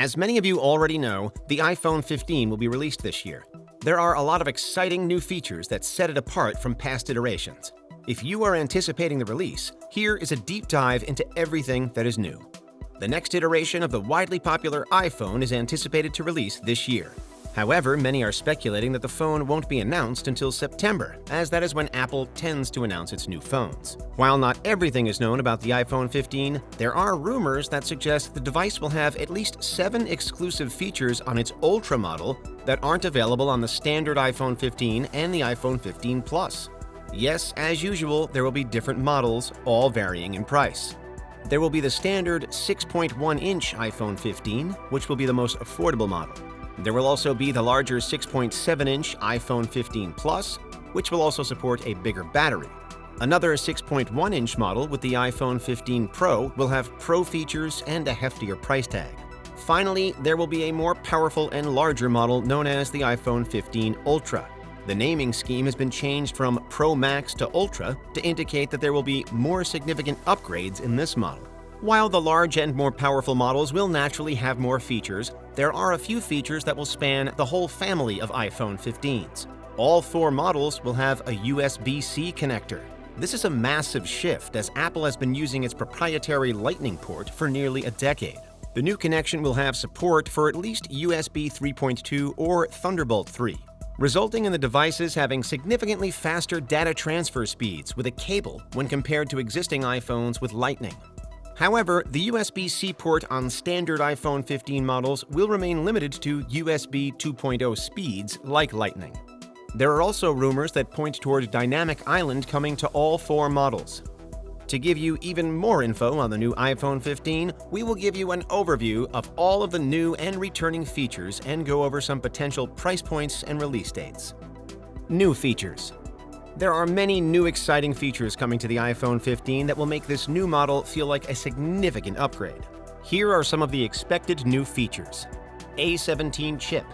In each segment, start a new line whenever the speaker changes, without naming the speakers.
As many of you already know, the iPhone 15 will be released this year. There are a lot of exciting new features that set it apart from past iterations. If you are anticipating the release, here is a deep dive into everything that is new. The next iteration of the widely popular iPhone is anticipated to release this year. However, many are speculating that the phone won't be announced until September, as that is when Apple tends to announce its new phones. While not everything is known about the iPhone 15, there are rumors that suggest the device will have at least 7 exclusive features on its Ultra model that aren't available on the standard iPhone 15 and the iPhone 15 Plus. Yes, as usual, there will be different models, all varying in price. There will be the standard 6.1-inch iPhone 15, which will be the most affordable model. There will also be the larger 6.7-inch iPhone 15 Plus, which will also support a bigger battery. Another 6.1-inch model with the iPhone 15 Pro will have Pro features and a heftier price tag. Finally, there will be a more powerful and larger model known as the iPhone 15 Ultra. The naming scheme has been changed from Pro Max to Ultra to indicate that there will be more significant upgrades in this model. While the large and more powerful models will naturally have more features, there are a few features that will span the whole family of iPhone 15s. All 4 models will have a USB-C connector. This is a massive shift, as Apple has been using its proprietary Lightning port for nearly a decade. The new connection will have support for at least USB 3.2 or Thunderbolt 3, resulting in the devices having significantly faster data transfer speeds with a cable when compared to existing iPhones with Lightning. However, the USB-C port on standard iPhone 15 models will remain limited to USB 2.0 speeds like Lightning. There are also rumors that point toward Dynamic Island coming to all 4 models. To give you even more info on the new iPhone 15, we will give you an overview of all of the new and returning features and go over some potential price points and release dates. New features. There are many new exciting features coming to the iPhone 15 that will make this new model feel like a significant upgrade. Here are some of the expected new features. A17 chip.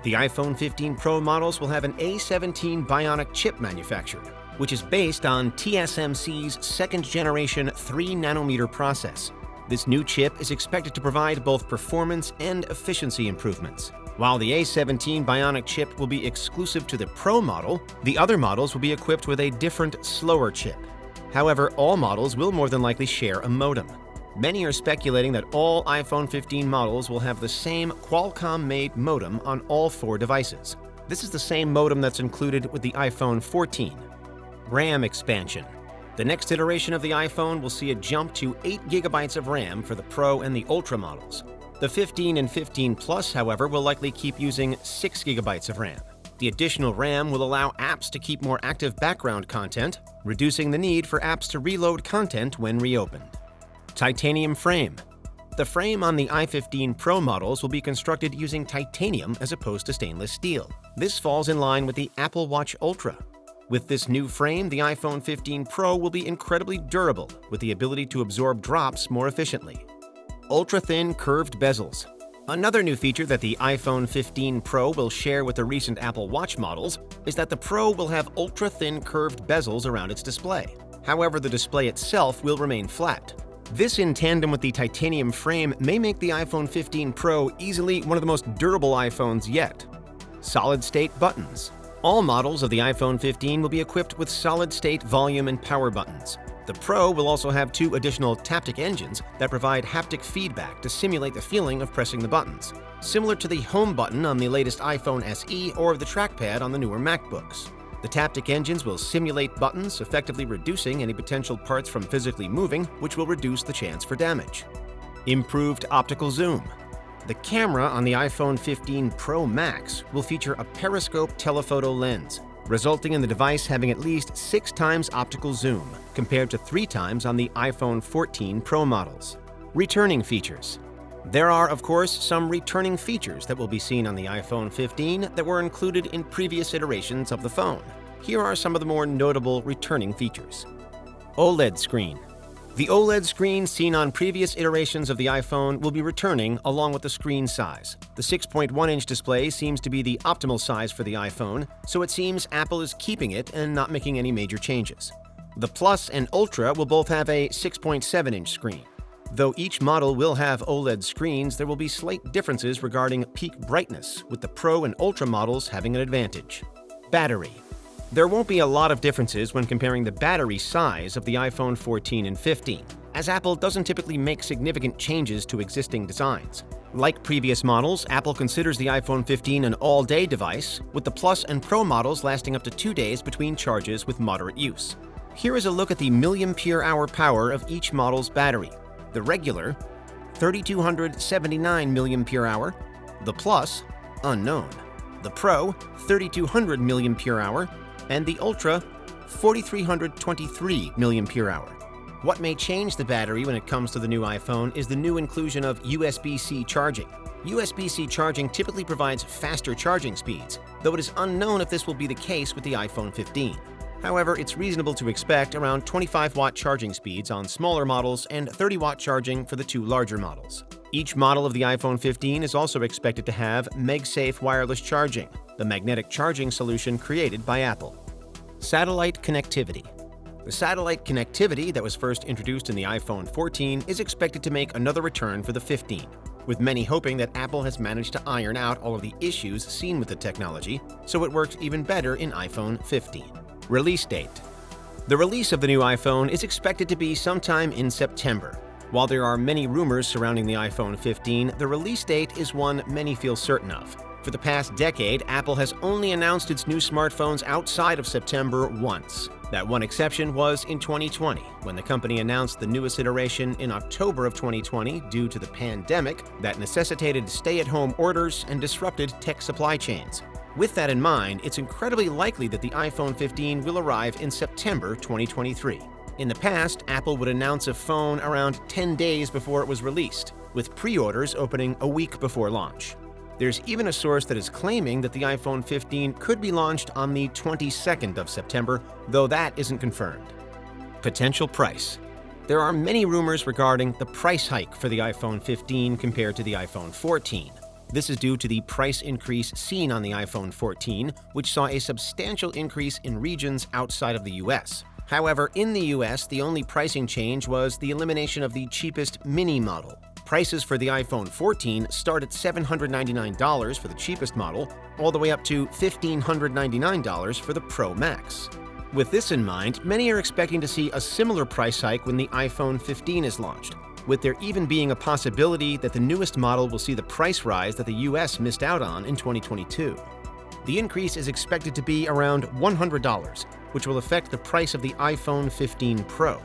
The iPhone 15 Pro models will have an A17 Bionic chip manufactured, which is based on TSMC's second-generation 3nm process. This new chip is expected to provide both performance and efficiency improvements. While the A17 Bionic chip will be exclusive to the Pro model, the other models will be equipped with a different, slower chip. However, all models will more than likely share a modem. Many are speculating that all iPhone 15 models will have the same Qualcomm-made modem on all 4 devices. This is the same modem that's included with the iPhone 14. RAM expansion. The next iteration of the iPhone will see a jump to 8 GB of RAM for the Pro and the Ultra models. The 15 and 15 Plus, however, will likely keep using 6 GB of RAM. The additional RAM will allow apps to keep more active background content, reducing the need for apps to reload content when reopened. Titanium frame. The frame on the i15 Pro models will be constructed using titanium as opposed to stainless steel. This falls in line with the Apple Watch Ultra. With this new frame, the iPhone 15 Pro will be incredibly durable, with the ability to absorb drops more efficiently. Ultra-thin curved bezels. Another new feature that the iPhone 15 Pro will share with the recent Apple Watch models is that the Pro will have ultra-thin curved bezels around its display. However, the display itself will remain flat. This, in tandem with the titanium frame, may make the iPhone 15 Pro easily one of the most durable iPhones yet. Solid-state buttons. All models of the iPhone 15 will be equipped with solid-state volume and power buttons. The Pro will also have 2 additional Taptic engines that provide haptic feedback to simulate the feeling of pressing the buttons, similar to the Home button on the latest iPhone SE or the trackpad on the newer MacBooks. The Taptic engines will simulate buttons, effectively reducing any potential parts from physically moving, which will reduce the chance for damage. Improved optical zoom. The camera on the iPhone 15 Pro Max will feature a periscope telephoto lens, resulting in the device having at least 6 times optical zoom, compared to 3 times on the iPhone 14 Pro models. Returning features. There are, of course, some returning features that will be seen on the iPhone 15 that were included in previous iterations of the phone. Here are some of the more notable returning features. OLED screen. The OLED screen seen on previous iterations of the iPhone will be returning along with the screen size. The 6.1-inch display seems to be the optimal size for the iPhone, so it seems Apple is keeping it and not making any major changes. The Plus and Ultra will both have a 6.7-inch screen. Though each model will have OLED screens, there will be slight differences regarding peak brightness, with the Pro and Ultra models having an advantage. Battery. There won't be a lot of differences when comparing the battery size of the iPhone 14 and 15, as Apple doesn't typically make significant changes to existing designs. Like previous models, Apple considers the iPhone 15 an all-day device, with the Plus and Pro models lasting up to 2 days between charges with moderate use. Here is a look at the milliampere-hour power of each model's battery. The regular, 3,279 milliampere-hour. The Plus, unknown. The Pro, 3,200 milliampere-hour. And the Ultra, 4,323 milliampere-hour. What may change the battery when it comes to the new iPhone is the new inclusion of USB-C charging. USB-C charging typically provides faster charging speeds, though it is unknown if this will be the case with the iPhone 15. However, it's reasonable to expect around 25-watt charging speeds on smaller models and 30-watt charging for the 2 larger models. Each model of the iPhone 15 is also expected to have MagSafe wireless charging, the magnetic charging solution created by Apple. Satellite connectivity. The satellite connectivity that was first introduced in the iPhone 14 is expected to make another return for the 15, with many hoping that Apple has managed to iron out all of the issues seen with the technology, so it works even better in iPhone 15. Release date. The release of the new iPhone is expected to be sometime in September. While there are many rumors surrounding the iPhone 15, the release date is one many feel certain of. For the past decade, Apple has only announced its new smartphones outside of September once. That one exception was in 2020, when the company announced the newest iteration in October of 2020 due to the pandemic that necessitated stay-at-home orders and disrupted tech supply chains. With that in mind, it's incredibly likely that the iPhone 15 will arrive in September 2023. In the past, Apple would announce a phone around 10 days before it was released, with pre-orders opening a week before launch. There's even a source that is claiming that the iPhone 15 could be launched on the 22nd of September, though that isn't confirmed. Potential price. There are many rumors regarding the price hike for the iPhone 15 compared to the iPhone 14. This is due to the price increase seen on the iPhone 14, which saw a substantial increase in regions outside of the US. However, in the US, the only pricing change was the elimination of the cheapest mini model. Prices for the iPhone 14 start at $799 for the cheapest model, all the way up to $1,599 for the Pro Max. With this in mind, many are expecting to see a similar price hike when the iPhone 15 is launched, with there even being a possibility that the newest model will see the price rise that the US missed out on in 2022. The increase is expected to be around $100, which will affect the price of the iPhone 15 Pro.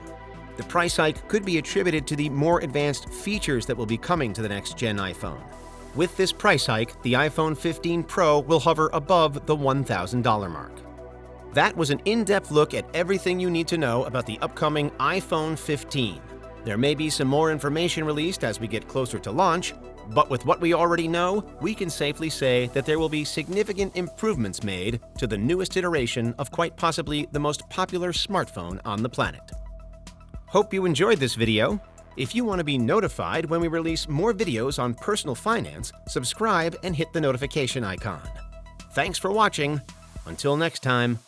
The price hike could be attributed to the more advanced features that will be coming to the next-gen iPhone. With this price hike, the iPhone 15 Pro will hover above the $1,000 mark. That was an in-depth look at everything you need to know about the upcoming iPhone 15. There may be some more information released as we get closer to launch, but with what we already know, we can safely say that there will be significant improvements made to the newest iteration of quite possibly the most popular smartphone on the planet. Hope you enjoyed this video. If you want to be notified when we release more videos on personal finance, subscribe and hit the notification icon. Thanks for watching. Until next time.